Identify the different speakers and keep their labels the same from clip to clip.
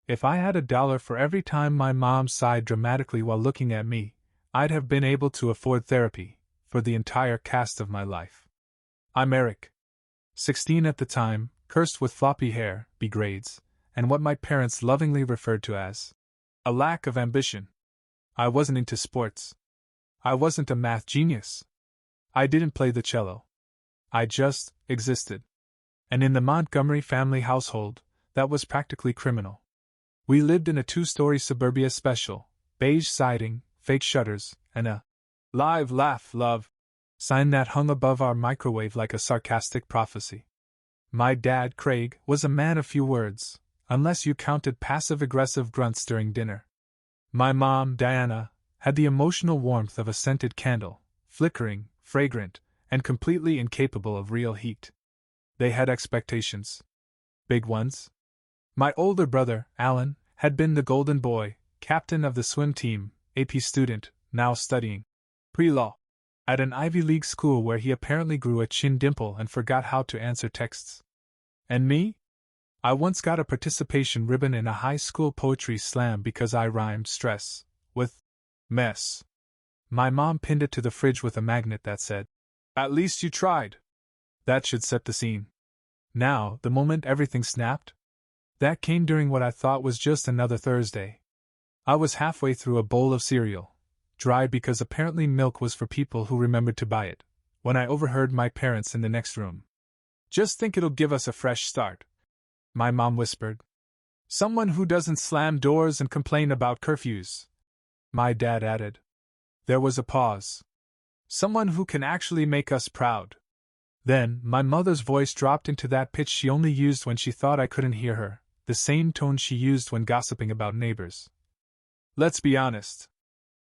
Speaker 1: If I had $1 for every time my mom sighed dramatically while looking at me, I'd have been able to afford therapy for the entire cast of my life. I'm Eric, 16 at the time, cursed with floppy hair, B grades, and what my parents lovingly referred to as a lack of ambition. I wasn't into sports. I wasn't a math genius. I didn't play the cello. I just existed. And in the Montgomery family household, that was practically criminal. We lived in a 2-story suburbia special, beige siding, fake shutters, and a "Live, laugh, love" sign that hung above our microwave like a sarcastic prophecy. My dad, Craig, was a man of few words, unless you counted passive-aggressive grunts during dinner. My mom, Diana, had the emotional warmth of a scented candle, flickering, fragrant, and completely incapable of real heat. They had expectations. Big ones. My older brother, Alan, had been the golden boy, captain of the swim team, AP student, now studying pre-law at an Ivy League school where he apparently grew a chin dimple and forgot how to answer texts. And me? I once got a participation ribbon in a high school poetry slam because I rhymed stress with mess. My mom pinned it to the fridge with a magnet that said, "At least you tried." That should set the scene. Now, the moment everything snapped? That came during what I thought was just another Thursday. I was halfway through a bowl of cereal, dry because apparently milk was for people who remembered to buy it, when I overheard my parents in the next room. "Just think it'll give us a fresh start," my mom whispered. "Someone who doesn't slam doors and complain about curfews," my dad added. There was a pause. "Someone who can actually make us proud." Then, my mother's voice dropped into that pitch she only used when she thought I couldn't hear her, the same tone she used when gossiping about neighbors. "Let's be honest.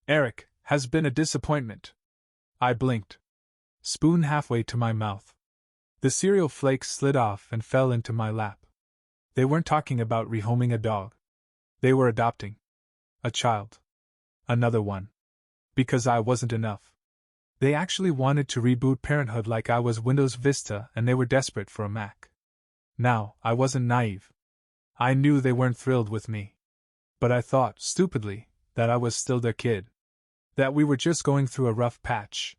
Speaker 1: Eric has been a disappointment." I blinked. Spoon halfway to my mouth. The cereal flakes slid off and fell into my lap. They weren't talking about rehoming a dog. They were adopting a child. Another one. Because I wasn't enough. They actually wanted to reboot Parenthood like I was Windows Vista and they were desperate for a Mac. Now, I wasn't naive. I knew they weren't thrilled with me. But I thought, stupidly, that I was still their kid. That we were just going through a rough patch.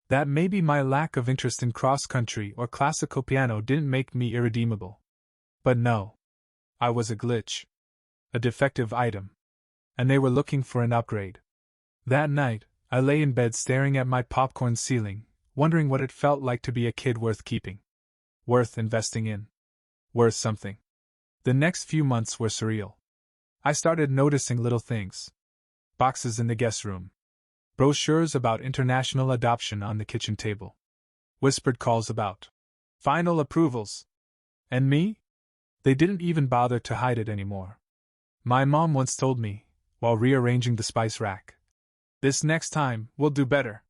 Speaker 1: That maybe my lack of interest in cross-country or classical piano didn't make me irredeemable. But no. I was a glitch. A defective item. And they were looking for an upgrade. That night, I lay in bed staring at my popcorn ceiling, wondering what it felt like to be a kid worth keeping. Worth investing in. Worth something. The next few months were surreal. I started noticing little things. Boxes in the guest room. Brochures about international adoption on the kitchen table. Whispered calls about final approvals. And me? They didn't even bother to hide it anymore. My mom once told me, while rearranging the spice rack, "This next time, we'll do better."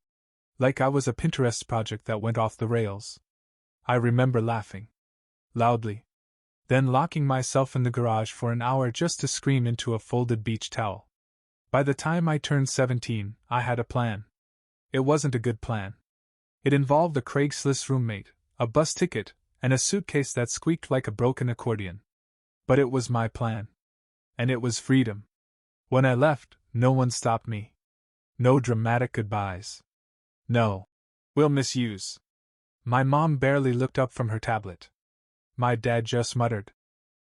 Speaker 1: Like I was a Pinterest project that went off the rails. I remember laughing. Loudly. Then locking myself in the garage for an hour just to scream into a folded beach towel. By the time I turned 17, I had a plan. It wasn't a good plan. It involved a Craigslist roommate, a bus ticket, and a suitcase that squeaked like a broken accordion. But it was my plan. And it was freedom. When I left, no one stopped me. No dramatic goodbyes. No. "We'll misuse." My mom barely looked up from her tablet. My dad just muttered,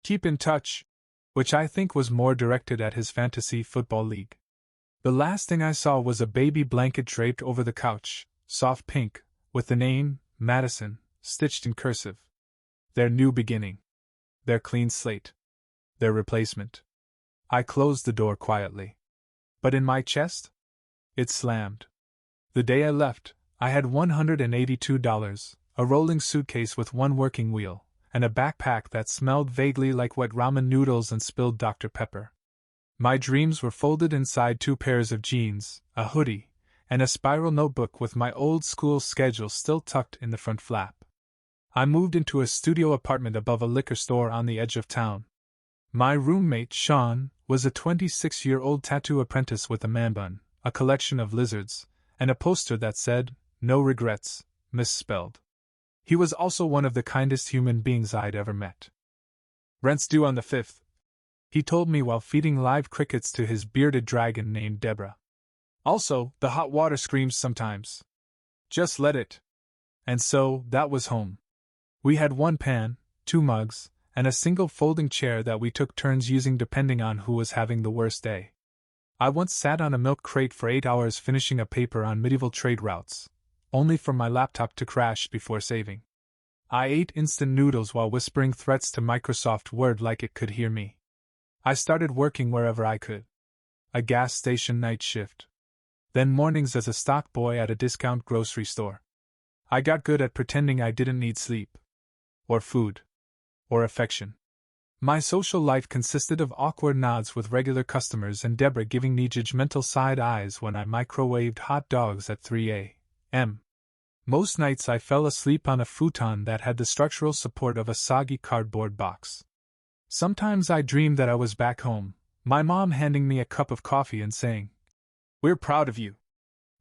Speaker 1: "Keep in touch," which I think was more directed at his fantasy football league. The last thing I saw was a baby blanket draped over the couch, soft pink, with the name, Madison, stitched in cursive. Their new beginning. Their clean slate. Their replacement. I closed the door quietly. But in my chest? It slammed. The day I left, I had $182, a rolling suitcase with one working wheel, and a backpack that smelled vaguely like wet ramen noodles and spilled Dr. Pepper. My dreams were folded inside 2 pairs of jeans, a hoodie, and a spiral notebook with my old school schedule still tucked in the front flap. I moved into a studio apartment above a liquor store on the edge of town. My roommate, Sean, was a 26-year-old tattoo apprentice with a man bun, a collection of lizards, and a poster that said, "No regrets," misspelled. He was also one of the kindest human beings I'd ever met. "Rent's due on the 5th. He told me while feeding live crickets to his bearded dragon named Deborah. Also, the hot water screams sometimes. Just let it. And so, that was home. We had one pan, 2 mugs, and a single folding chair that we took turns using depending on who was having the worst day. I once sat on a milk crate for 8 hours finishing a paper on medieval trade routes, only for my laptop to crash before saving. I ate instant noodles while whispering threats to Microsoft Word like it could hear me. I started working wherever I could. A gas station night shift. Then mornings as a stock boy at a discount grocery store. I got good at pretending I didn't need sleep. Or food. Or affection. My social life consisted of awkward nods with regular customers and Deborah giving me judgmental side eyes when I microwaved hot dogs at 3 a.m. Most nights I fell asleep on a futon that had the structural support of a soggy cardboard box. Sometimes I dreamed that I was back home, my mom handing me a cup of coffee and saying, "We're proud of you."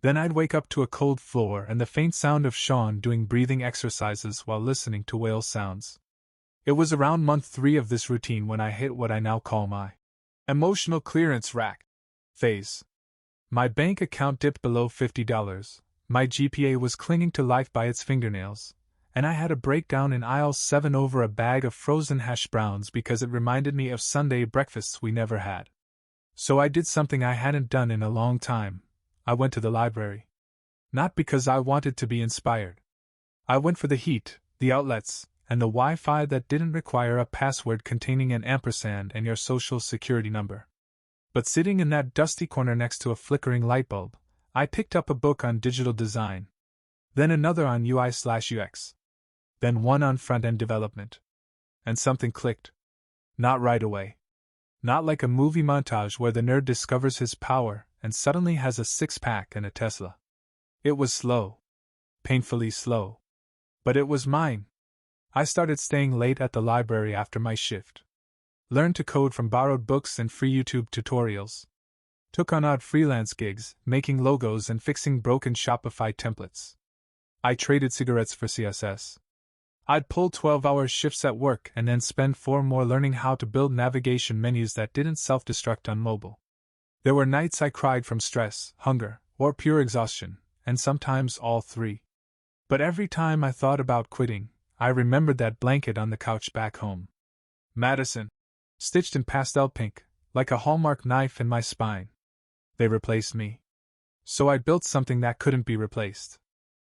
Speaker 1: Then I'd wake up to a cold floor and the faint sound of Sean doing breathing exercises while listening to whale sounds. It was around month 3 of this routine when I hit what I now call my emotional clearance rack phase. My bank account dipped below $50, my GPA was clinging to life by its fingernails, and I had a breakdown in aisle 7 over a bag of frozen hash browns because it reminded me of Sunday breakfasts we never had. So I did something I hadn't done in a long time. I went to the library. Not because I wanted to be inspired. I went for the heat, the outlets, and the Wi-Fi that didn't require a password containing an ampersand and your social security number. But sitting in that dusty corner next to a flickering light bulb, I picked up a book on digital design. Then another on UI/UX. Then one on front-end development. And something clicked. Not right away. Not like a movie montage where the nerd discovers his power and suddenly has a six-pack and a Tesla. It was slow. Painfully slow. But it was mine. I started staying late at the library after my shift. Learned to code from borrowed books and free YouTube tutorials. Took on odd freelance gigs, making logos and fixing broken Shopify templates. I traded cigarettes for CSS. I'd pull 12-hour shifts at work and then spend 4 more learning how to build navigation menus that didn't self-destruct on mobile. There were nights I cried from stress, hunger, or pure exhaustion, and sometimes all 3. But every time I thought about quitting, I remembered that blanket on the couch back home. Madison. Stitched in pastel pink, like a Hallmark knife in my spine. They replaced me. So I built something that couldn't be replaced.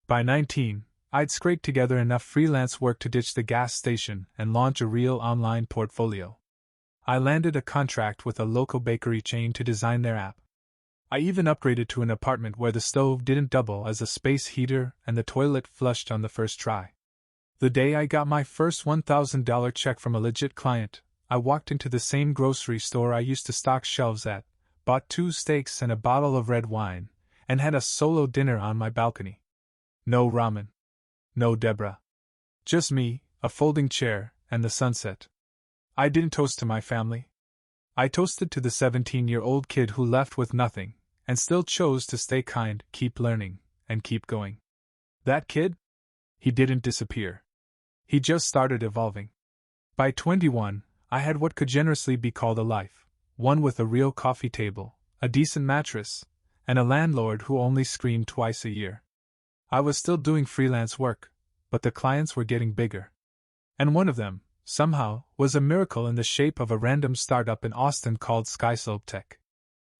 Speaker 1: By 19, I'd scraped together enough freelance work to ditch the gas station and launch a real online portfolio. I landed a contract with a local bakery chain to design their app. I even upgraded to an apartment where the stove didn't double as a space heater and the toilet flushed on the first try. The day I got my first $1,000 check from a legit client, I walked into the same grocery store I used to stock shelves at, bought 2 steaks and a bottle of red wine, and had a solo dinner on my balcony. No ramen. No Deborah. Just me, a folding chair, and the sunset. I didn't toast to my family. I toasted to the 17-year-old kid who left with nothing, and still chose to stay kind, keep learning, and keep going. That kid? He didn't disappear. He just started evolving. By 21, I had what could generously be called a life, one with a real coffee table, a decent mattress, and a landlord who only screamed twice a year. I was still doing freelance work, but the clients were getting bigger. And one of them, somehow, was a miracle in the shape of a random startup in Austin called Skyslope Tech.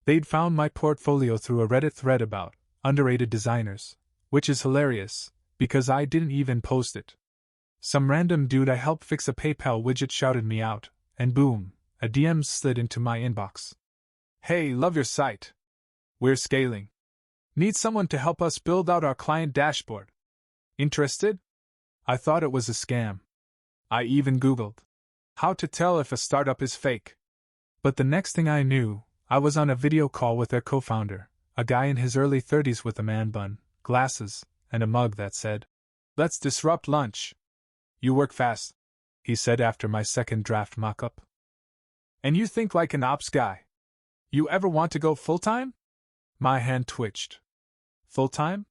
Speaker 1: They'd found my portfolio through a Reddit thread about underrated designers, which is hilarious, because I didn't even post it. Some random dude I helped fix a PayPal widget shouted me out, and boom, a DM slid into my inbox. "Hey, love your site. We're scaling. Need someone to help us build out our client dashboard. Interested?" I thought it was a scam. I even Googled how to tell if a startup is fake. But the next thing I knew, I was on a video call with their co-founder, a guy in his early 30s with a man bun, glasses, and a mug that said, "Let's disrupt lunch." "You work fast," he said after my second draft mock-up. "And you think like an ops guy. You ever want to go full-time?" My hand twitched. Full-time?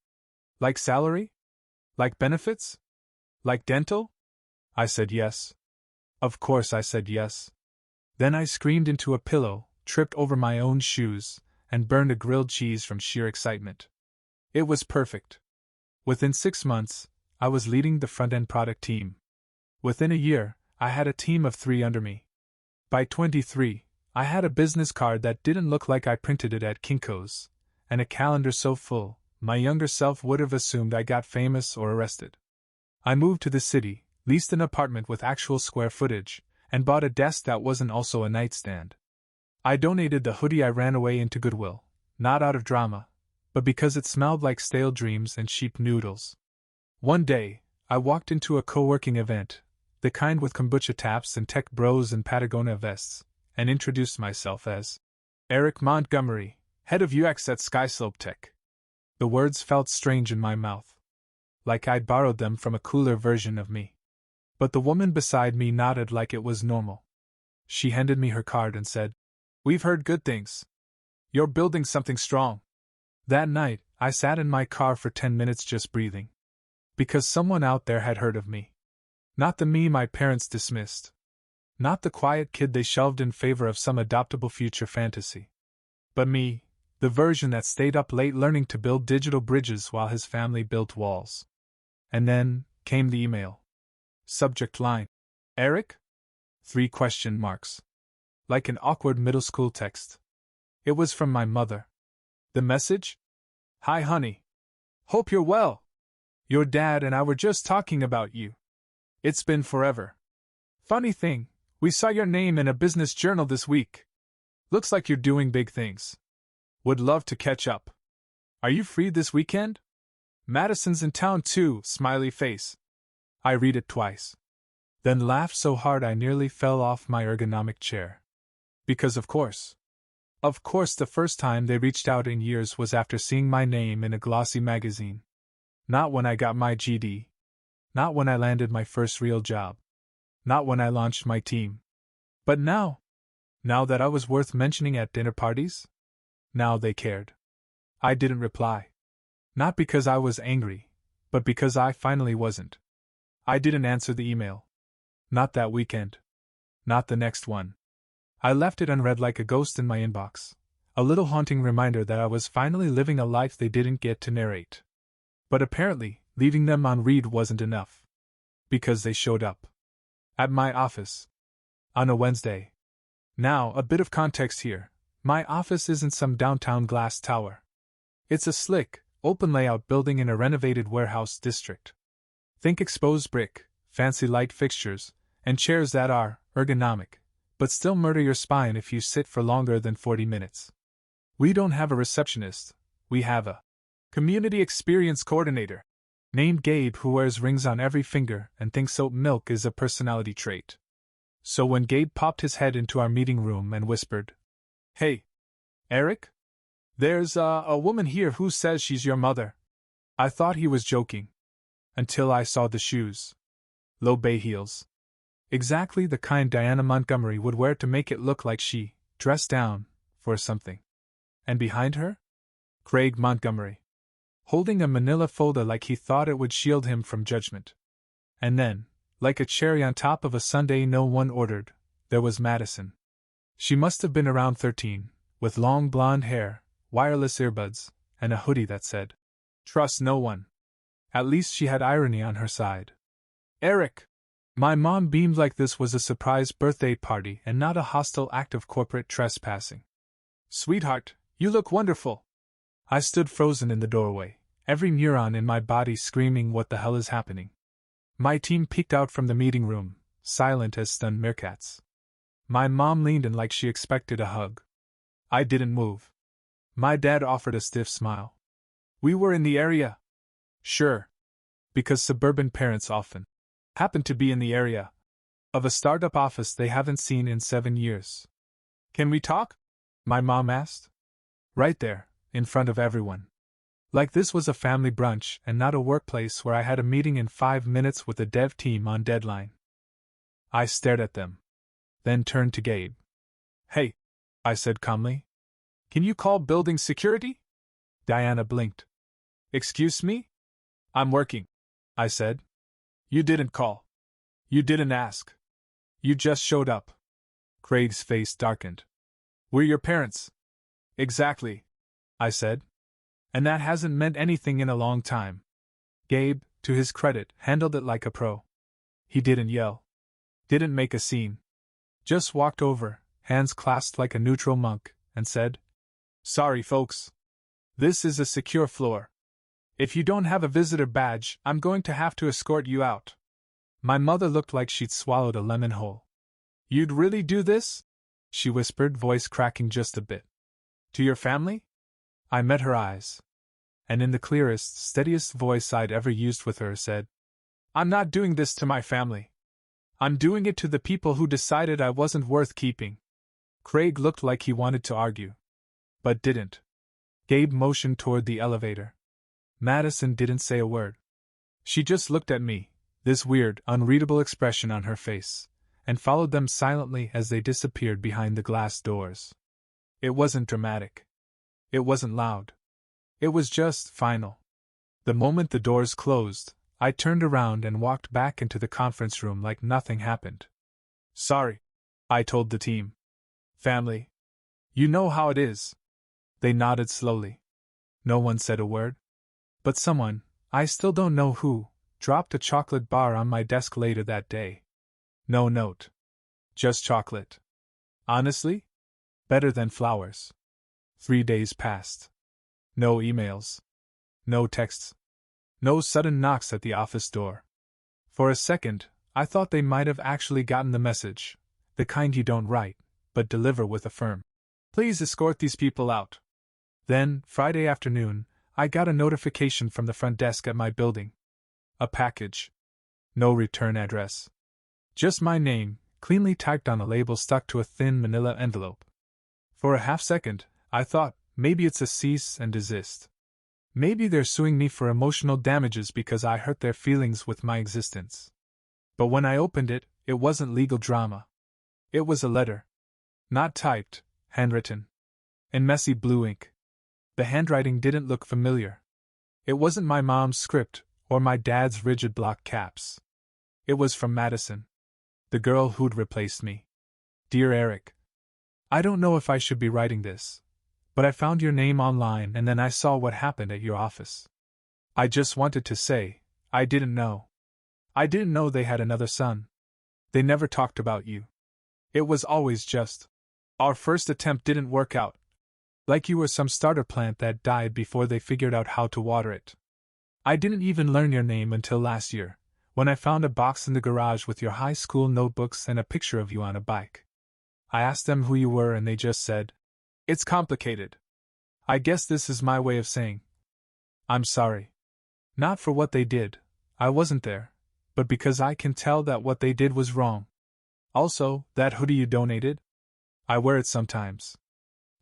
Speaker 1: Like salary? Like benefits? Like dental? I said yes. Of course I said yes. Then I screamed into a pillow, tripped over my own shoes, and burned a grilled cheese from sheer excitement. It was perfect. Within 6 months, I was leading the front-end product team. Within a year, I had a team of 3 under me. By 23, I had a business card that didn't look like I printed it at Kinko's, and a calendar so full, my younger self would have assumed I got famous or arrested. I moved to the city, leased an apartment with actual square footage, and bought a desk that wasn't also a nightstand. I donated the hoodie I ran away into Goodwill, not out of drama, but because it smelled like stale dreams and sheep noodles. One day, I walked into a co-working event, the kind with kombucha taps and tech bros in Patagonia vests, and introduced myself as Eric Montgomery, head of UX at Skyslope Tech. The words felt strange in my mouth, like I'd borrowed them from a cooler version of me. But the woman beside me nodded like it was normal. She handed me her card and said, "We've heard good things. You're building something strong." That night, I sat in my car for 10 minutes just breathing. Because someone out there had heard of me. Not the me my parents dismissed. Not the quiet kid they shelved in favor of some adoptable future fantasy. But me, the version that stayed up late learning to build digital bridges while his family built walls. And then came the email. Subject line: Eric? 3 question marks. Like an awkward middle school text. It was from my mother. The message? "Hi honey. Hope you're well. Your dad and I were just talking about you. It's been forever. Funny thing, we saw your name in a business journal this week. Looks like you're doing big things. Would love to catch up. Are you free this weekend? Madison's in town too, smiley face." I read it twice. Then laughed so hard I nearly fell off my ergonomic chair. Because of course, the first time they reached out in years was after seeing my name in a glossy magazine. Not when I got my GD. Not when I landed my first real job. Not when I launched my team. But now that I was worth mentioning at dinner parties? Now they cared. I didn't reply. Not because I was angry, but because I finally wasn't. I didn't answer the email. Not that weekend. Not the next one. I left it unread like a ghost in my inbox, a little haunting reminder that I was finally living a life they didn't get to narrate. But apparently, leaving them unread wasn't enough. Because they showed up. At my office. On a Wednesday. Now, a bit of context here. My office isn't some downtown glass tower. It's a slick, open layout building in a renovated warehouse district. Think exposed brick, fancy light fixtures, and chairs that are ergonomic, but still murder your spine if you sit for longer than 40 minutes. We don't have a receptionist, we have a community experience coordinator named Gabe who wears rings on every finger and thinks oat milk is a personality trait. So when Gabe popped his head into our meeting room and whispered, "Hey, Eric? There's a woman here who says she's your mother," I thought he was joking. Until I saw the shoes. Low bay heels. Exactly the kind Diana Montgomery would wear to make it look like she dressed down for something. And behind her? Craig Montgomery. Holding a manila folder like he thought it would shield him from judgment. And then, like a cherry on top of a sundae no one ordered, there was Madison. She must have been around 13, with long blonde hair, wireless earbuds, and a hoodie that said, "Trust no one." At least she had irony on her side. "Eric!" My mom beamed like this was a surprise birthday party and not a hostile act of corporate trespassing. "Sweetheart, you look wonderful." I stood frozen in the doorway, every neuron in my body screaming what the hell is happening. My team peeked out from the meeting room, silent as stunned meerkats. My mom leaned in like she expected a hug. I didn't move. My dad offered a stiff smile. "We were in the area." "Sure." Because suburban parents often happen to be in the area of a startup office they haven't seen in 7 years. "Can we talk?" my mom asked. Right there, in front of everyone. Like this was a family brunch and not a workplace where I had a meeting in 5 minutes with the dev team on deadline. I stared at them. Then turned to Gabe. "Hey," I said calmly. "Can you call building security?" Diana blinked. "Excuse me? I'm working," I said. "You didn't call. You didn't ask. You just showed up." Craig's face darkened. We're your parents. Exactly, I said. And that hasn't meant anything in a long time. Gabe, to his credit, handled it like a pro. He didn't yell. Didn't make a scene. Just walked over, hands clasped like a neutral monk, and said, Sorry, folks. This is a secure floor. If you don't have a visitor badge, I'm going to have to escort you out. My mother looked like she'd swallowed a lemon whole. You'd really do this? She whispered, voice cracking just a bit. To your family? I met her eyes, and in the clearest, steadiest voice I'd ever used with her said, I'm not doing this to my family. I'm doing it to the people who decided I wasn't worth keeping. Craig looked like he wanted to argue, but didn't. Gabe motioned toward the elevator. Madison didn't say a word. She just looked at me, this weird, unreadable expression on her face, and followed them silently as they disappeared behind the glass doors. It wasn't dramatic. It wasn't loud. It was just final. The moment the doors closed, I turned around and walked back into the conference room like nothing happened. Sorry, I told the team. Family. You know how it is. They nodded slowly. No one said a word. But someone, I still don't know who, dropped a chocolate bar on my desk later that day. No note. Just chocolate. Honestly? Better than flowers. 3 days passed. No emails. No texts. No sudden knocks at the office door. For a second, I thought they might have actually gotten the message, the kind you don't write, but deliver with a firm, Please escort these people out. Then, Friday afternoon, I got a notification from the front desk at my building. A package. No return address. Just my name, cleanly typed on a label stuck to a thin manila envelope. For a half second, I thought, maybe it's a cease and desist. Maybe they're suing me for emotional damages because I hurt their feelings with my existence. But when I opened it, it wasn't legal drama. It was a letter. Not typed, handwritten. In messy blue ink. The handwriting didn't look familiar. It wasn't my mom's script, or my dad's rigid block caps. It was from Madison, the girl who'd replaced me. Dear Eric, I don't know if I should be writing this, but I found your name online and then I saw what happened at your office. I just wanted to say, I didn't know. I didn't know they had another son. They never talked about you. It was always just, our first attempt didn't work out. Like you were some starter plant that died before they figured out how to water it. I didn't even learn your name until last year, when I found a box in the garage with your high school notebooks and a picture of you on a bike. I asked them who you were and they just said, It's complicated. I guess this is my way of saying, I'm sorry. Not for what they did, I wasn't there, but because I can tell that what they did was wrong. Also, that hoodie you donated? I wear it sometimes.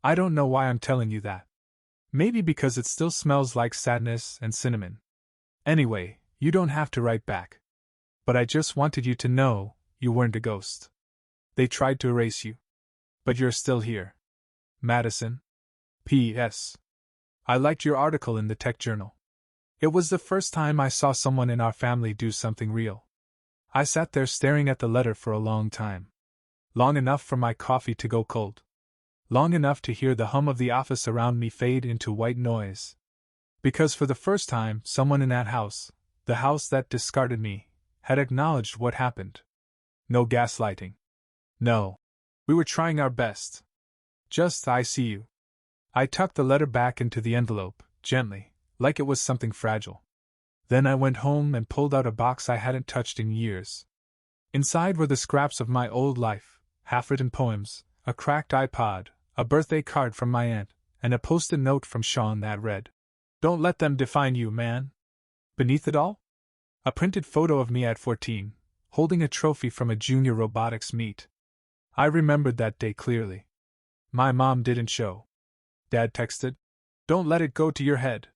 Speaker 1: I don't know why I'm telling you that. Maybe because it still smells like sadness and cinnamon. Anyway, you don't have to write back. But I just wanted you to know you weren't a ghost. They tried to erase you. But you're still here. Madison. P.S. I liked your article in the Tech Journal. It was the first time I saw someone in our family do something real. I sat there staring at the letter for a long time. Long enough for my coffee to go cold. Long enough to hear the hum of the office around me fade into white noise. Because for the first time, someone in that house, the house that discarded me, had acknowledged what happened. No gaslighting. No. We were trying our best. Just I see you. I tucked the letter back into the envelope, gently, like it was something fragile. Then I went home and pulled out a box I hadn't touched in years. Inside were the scraps of my old life, half-written poems, a cracked iPod, a birthday card from my aunt, and a post-it note from Sean that read, Don't let them define you, man. Beneath it all? A printed photo of me at 14, holding a trophy from a junior robotics meet. I remembered that day clearly. My mom didn't show. Dad texted, Don't let it go to your head.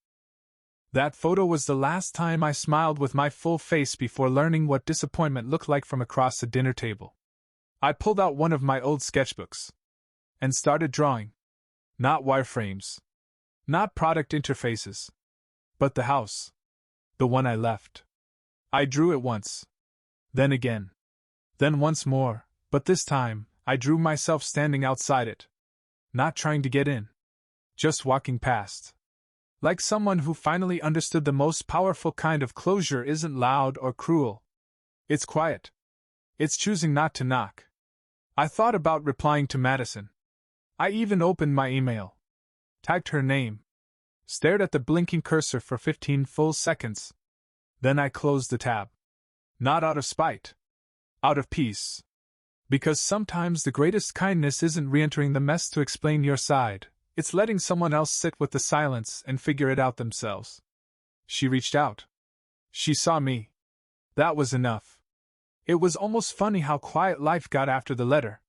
Speaker 1: That photo was the last time I smiled with my full face before learning what disappointment looked like from across the dinner table. I pulled out one of my old sketchbooks and started drawing. Not wireframes. Not product interfaces. But the house. The one I left. I drew it once. Then again. Then once more, but this time, I drew myself standing outside it. Not trying to get in. Just walking past. Like someone who finally understood the most powerful kind of closure isn't loud or cruel. It's quiet. It's choosing not to knock. I thought about replying to Madison. I even opened my email. Typed her name. Stared at the blinking cursor for 15 full seconds. Then I closed the tab. Not out of spite. Out of peace. Because sometimes the greatest kindness isn't re-entering the mess to explain your side. It's letting someone else sit with the silence and figure it out themselves. She reached out. She saw me. That was enough. It was almost funny how quiet life got after the letter.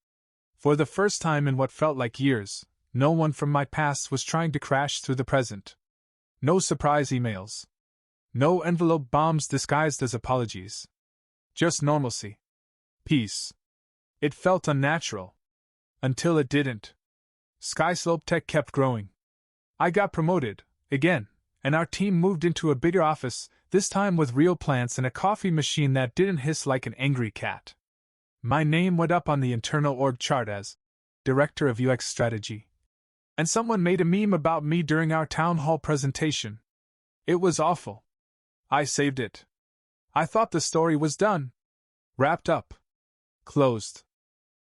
Speaker 1: For the first time in what felt like years, no one from my past was trying to crash through the present. No surprise emails. No envelope bombs disguised as apologies. Just normalcy. Peace. It felt unnatural. Until it didn't. Skyslope Tech kept growing. I got promoted, again, and our team moved into a bigger office, this time with real plants and a coffee machine that didn't hiss like an angry cat. My name went up on the internal org chart as Director of UX Strategy. And someone made a meme about me during our town hall presentation. It was awful. I saved it. I thought the story was done. Wrapped up. Closed.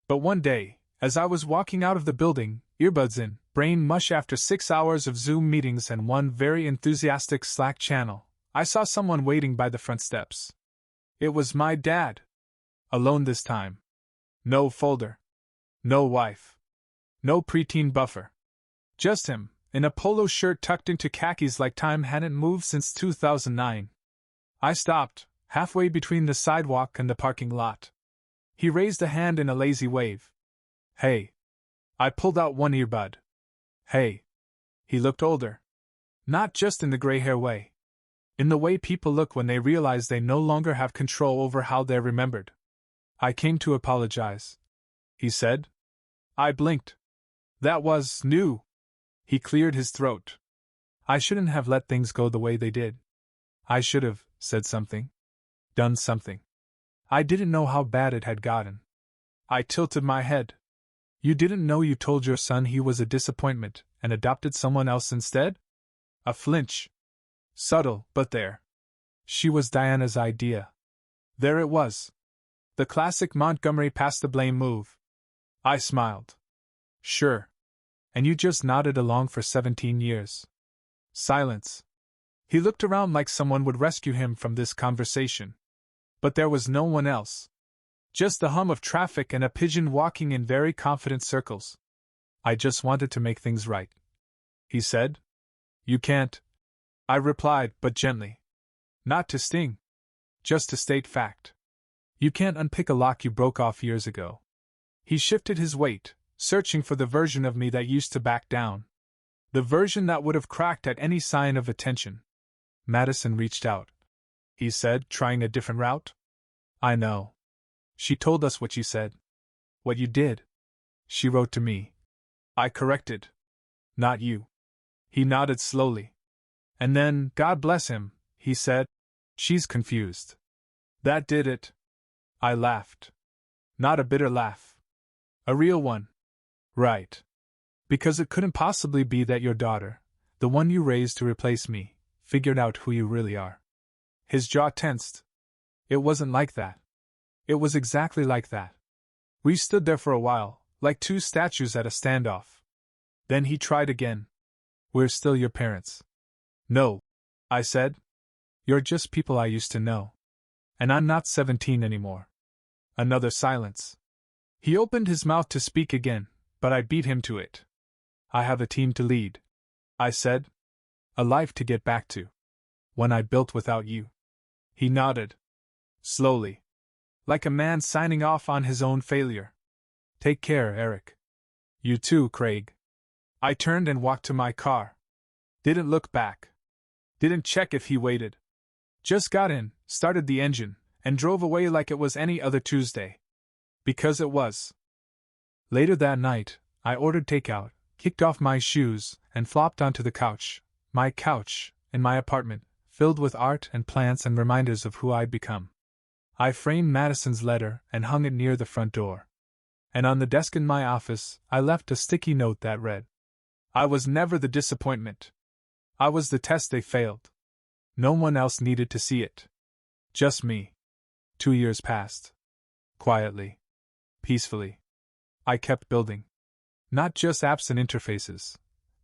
Speaker 1: But one day, as I was walking out of the building, earbuds in, brain mush after 6 hours of Zoom meetings and one very enthusiastic Slack channel, I saw someone waiting by the front steps. It was my dad. Alone this time. No folder. No wife. No preteen buffer. Just him, in a polo shirt tucked into khakis like time hadn't moved since 2009. I stopped, halfway between the sidewalk and the parking lot. He raised a hand in a lazy wave. Hey. I pulled out one earbud. Hey. He looked older. Not just in the gray hair way. In the way people look when they realize they no longer have control over how they're remembered. I came to apologize, he said. I blinked. That was new. He cleared his throat. I shouldn't have let things go the way they did. I should have said something. Done something. I didn't know how bad it had gotten. I tilted my head. You didn't know you told your son he was a disappointment and adopted someone else instead? A flinch. Subtle, but there. She was Diana's idea. There it was. The classic Montgomery pass the blame move. I smiled. Sure. And you just nodded along for 17 years. Silence. He looked around like someone would rescue him from this conversation. But there was no one else. Just the hum of traffic and a pigeon walking in very confident circles. I just wanted to make things right. He said. You can't. I replied, but gently. Not to sting. Just to state fact. You can't unpick a lock you broke off years ago. He shifted his weight, searching for the version of me that used to back down. The version that would have cracked at any sign of attention. Madison reached out. He said, trying a different route. I know. She told us what you said. What you did. She wrote to me. I corrected. Not you. He nodded slowly. And then, God bless him, he said. She's confused. That did it. I laughed. Not a bitter laugh. A real one. Right. Because it couldn't possibly be that your daughter, the one you raised to replace me, figured out who you really are. His jaw tensed. It wasn't like that. It was exactly like that. We stood there for a while, like two statues at a standoff. Then he tried again. We're still your parents. No, I said. You're just people I used to know. And I'm not 17 anymore. Another silence. He opened his mouth to speak again, but I beat him to it. I have a team to lead, I said. A life to get back to. One I built without you. He nodded. Slowly. Like a man signing off on his own failure. Take care, Eric. You too, Craig. I turned and walked to my car. Didn't look back. Didn't check if he waited. Just got in, started the engine, and drove away like it was any other Tuesday. Because it was. Later that night, I ordered takeout, kicked off my shoes, and flopped onto the couch, my couch, in my apartment, filled with art and plants and reminders of who I'd become. I framed Madison's letter and hung it near the front door. And on the desk in my office, I left a sticky note that read, "I was never the disappointment. I was the test they failed. No one else needed to see it. Just me." 2 years passed. Quietly. Peacefully. I kept building. Not just apps and interfaces,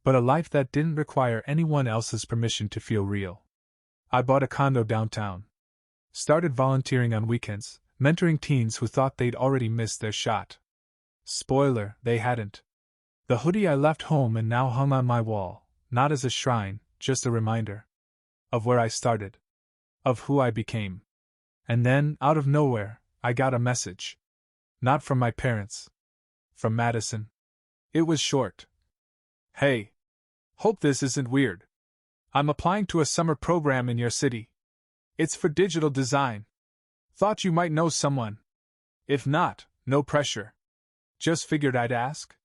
Speaker 1: but a life that didn't require anyone else's permission to feel real. I bought a condo downtown. Started volunteering on weekends, mentoring teens who thought they'd already missed their shot. Spoiler, they hadn't. The hoodie I left home and now hung on my wall, not as a shrine, just a reminder. Of where I started. Of who I became. And then, out of nowhere, I got a message. Not from my parents. From Madison. It was short. "Hey. Hope this isn't weird. I'm applying to a summer program in your city. It's for digital design. Thought you might know someone. If not, no pressure. Just figured I'd ask."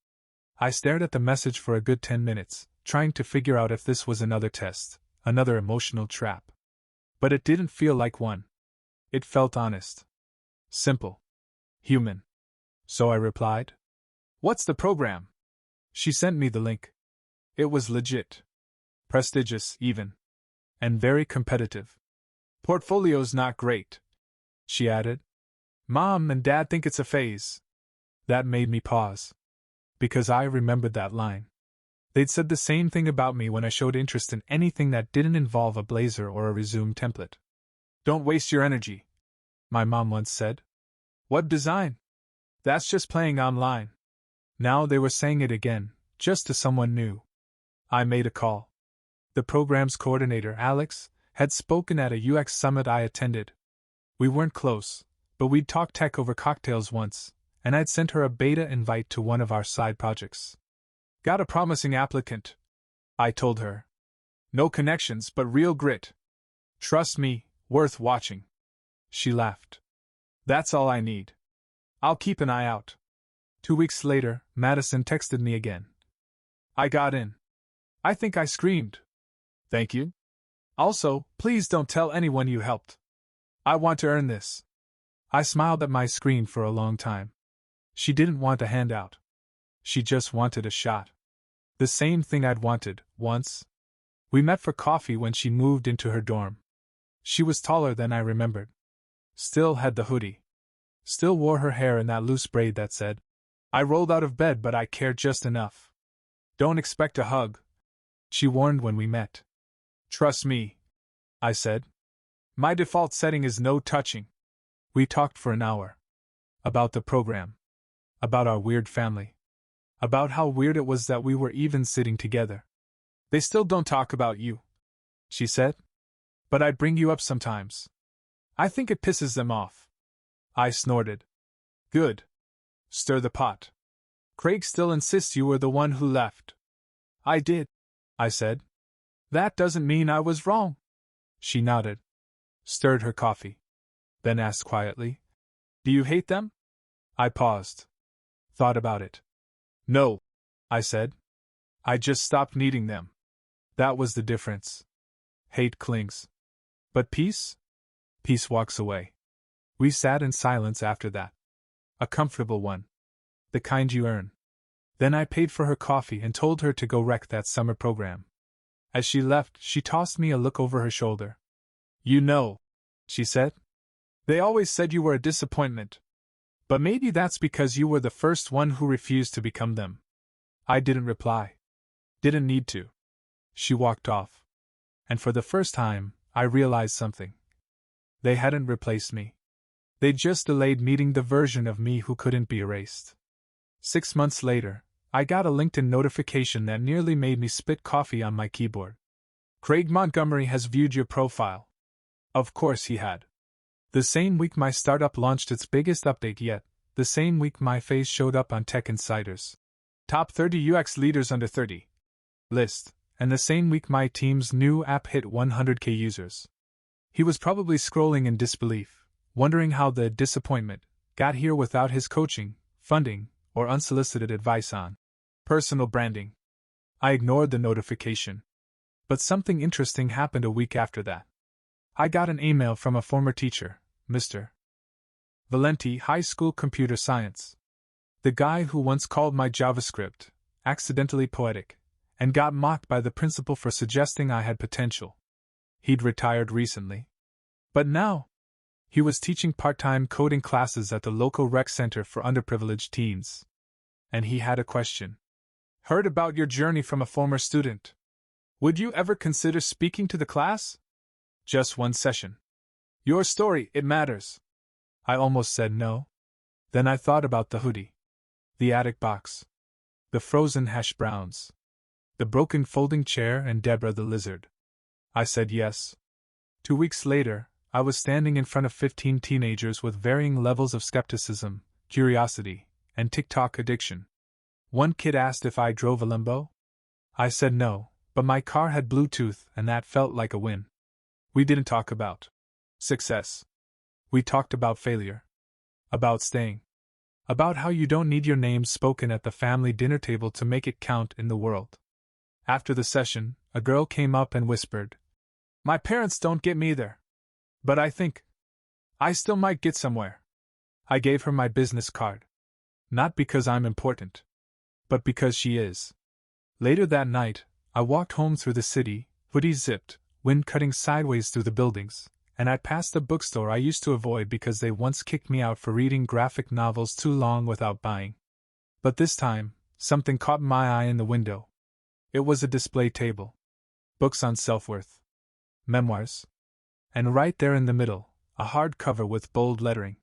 Speaker 1: I stared at the message for a good 10 minutes, trying to figure out if this was another test, another emotional trap. But it didn't feel like one. It felt honest. Simple. Human. So I replied, "What's the program?" She sent me the link. It was legit. Prestigious, even. And very competitive. "Portfolio's not great," she added. "Mom and Dad think it's a phase." That made me pause. Because I remembered that line. They'd said the same thing about me when I showed interest in anything that didn't involve a blazer or a resume template. "Don't waste your energy," my mom once said. "Web design? That's just playing online." Now they were saying it again, just to someone new. I made a call. The program's coordinator, Alex, had spoken at a UX summit I attended. We weren't close, but we'd talked tech over cocktails once, and I'd sent her a beta invite to one of our side projects. "Got a promising applicant," I told her. "No connections, but real grit. Trust me, worth watching." She laughed. "That's all I need. I'll keep an eye out." 2 weeks later, Madison texted me again. "I got in." I think I screamed. "Thank you. Also, please don't tell anyone you helped. I want to earn this." I smiled at my screen for a long time. She didn't want a handout. She just wanted a shot. The same thing I'd wanted, once. We met for coffee when she moved into her dorm. She was taller than I remembered. Still had the hoodie. Still wore her hair in that loose braid that said, "I rolled out of bed but I cared just enough." "Don't expect a hug," she warned when we met. "Trust me," I said. "My default setting is no touching." We talked for an hour. About the program. About our weird family. About how weird it was that we were even sitting together. "They still don't talk about you," she said. "But I bring you up sometimes. I think it pisses them off." I snorted. "Good. Stir the pot. Craig still insists you were the one who left." "I did," I said. "That doesn't mean I was wrong." She nodded. Stirred her coffee. Then asked quietly, "Do you hate them?" I paused. Thought about it. "No," I said. "I just stopped needing them." That was the difference. Hate clings. But peace? Peace walks away. We sat in silence after that. A comfortable one. The kind you earn. Then I paid for her coffee and told her to go wreck that summer program. As she left, she tossed me a look over her shoulder. "You know," she said. "They always said you were a disappointment. But maybe that's because you were the first one who refused to become them." I didn't reply. Didn't need to. She walked off. And for the first time, I realized something. They hadn't replaced me. They just delayed meeting the version of me who couldn't be erased. 6 months later, I got a LinkedIn notification that nearly made me spit coffee on my keyboard. "Craig Montgomery has viewed your profile." Of course he had. The same week my startup launched its biggest update yet, the same week my face showed up on Tech Insider's Top 30 UX Leaders Under 30 list, and the same week my team's new app hit 100K users. He was probably scrolling in disbelief, wondering how the disappointment got here without his coaching, funding, or unsolicited advice on personal branding. I ignored the notification. But something interesting happened a week after that. I got an email from a former teacher, Mr. Valenti, High School Computer Science. The guy who once called my JavaScript accidentally poetic, and got mocked by the principal for suggesting I had potential. He'd retired recently. But now, he was teaching part-time coding classes at the local rec center for underprivileged teens. And he had a question. Heard about your journey from a former student. Would you ever consider speaking to the class? Just one session. Your story, it matters. I almost said no. Then I thought about the hoodie, the attic box, the frozen hash browns, the broken folding chair, and Deborah the lizard. I said yes. 2 weeks later, I was standing in front of 15 teenagers with varying levels of skepticism, curiosity, and TikTok addiction. One kid asked if I drove a Lambo. I said no, but my car had Bluetooth and that felt like a win. We didn't talk about success. We talked about failure. About staying. About how you don't need your name spoken at the family dinner table to make it count in the world. After the session, a girl came up and whispered, "My parents don't get me there. But I think I still might get somewhere." I gave her my business card. Not because I'm important, but because she is. Later that night, I walked home through the city, hoodie zipped, wind cutting sideways through the buildings, and I passed a bookstore I used to avoid because they once kicked me out for reading graphic novels too long without buying. But this time, something caught my eye in the window. It was a display table. Books on self-worth. Memoirs. And right there in the middle, a hardcover with bold lettering.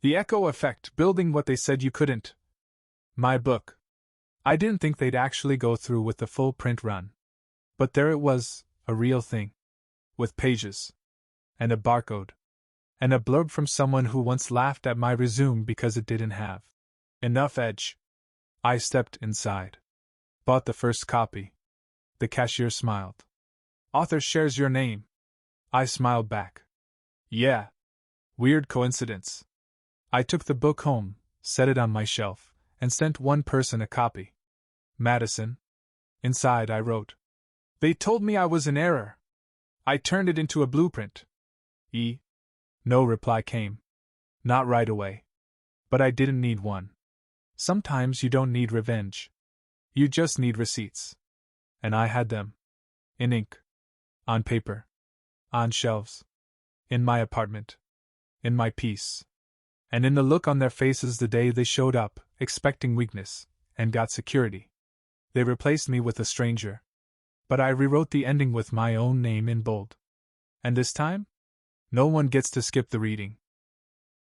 Speaker 1: The Echo Effect, Building What They Said You Couldn't. My book. I didn't think they'd actually go through with the full print run. But there it was, a real thing. With pages. And a barcode. And a blurb from someone who once laughed at my resume because it didn't have enough edge. I stepped inside. Bought the first copy. The cashier smiled. "Author shares your name." I smiled back. "Yeah. Weird coincidence." I took the book home, set it on my shelf, and sent one person a copy. Madison. Inside I wrote. "They told me I was in error. I turned it into a blueprint." No reply came. Not right away. But I didn't need one. Sometimes you don't need revenge. You just need receipts. And I had them. In ink. On paper. On shelves. In my apartment. In my piece. And in the look on their faces the day they showed up, expecting weakness, and got security. They replaced me with a stranger. But I rewrote the ending with my own name in bold. And this time? No one gets to skip the reading.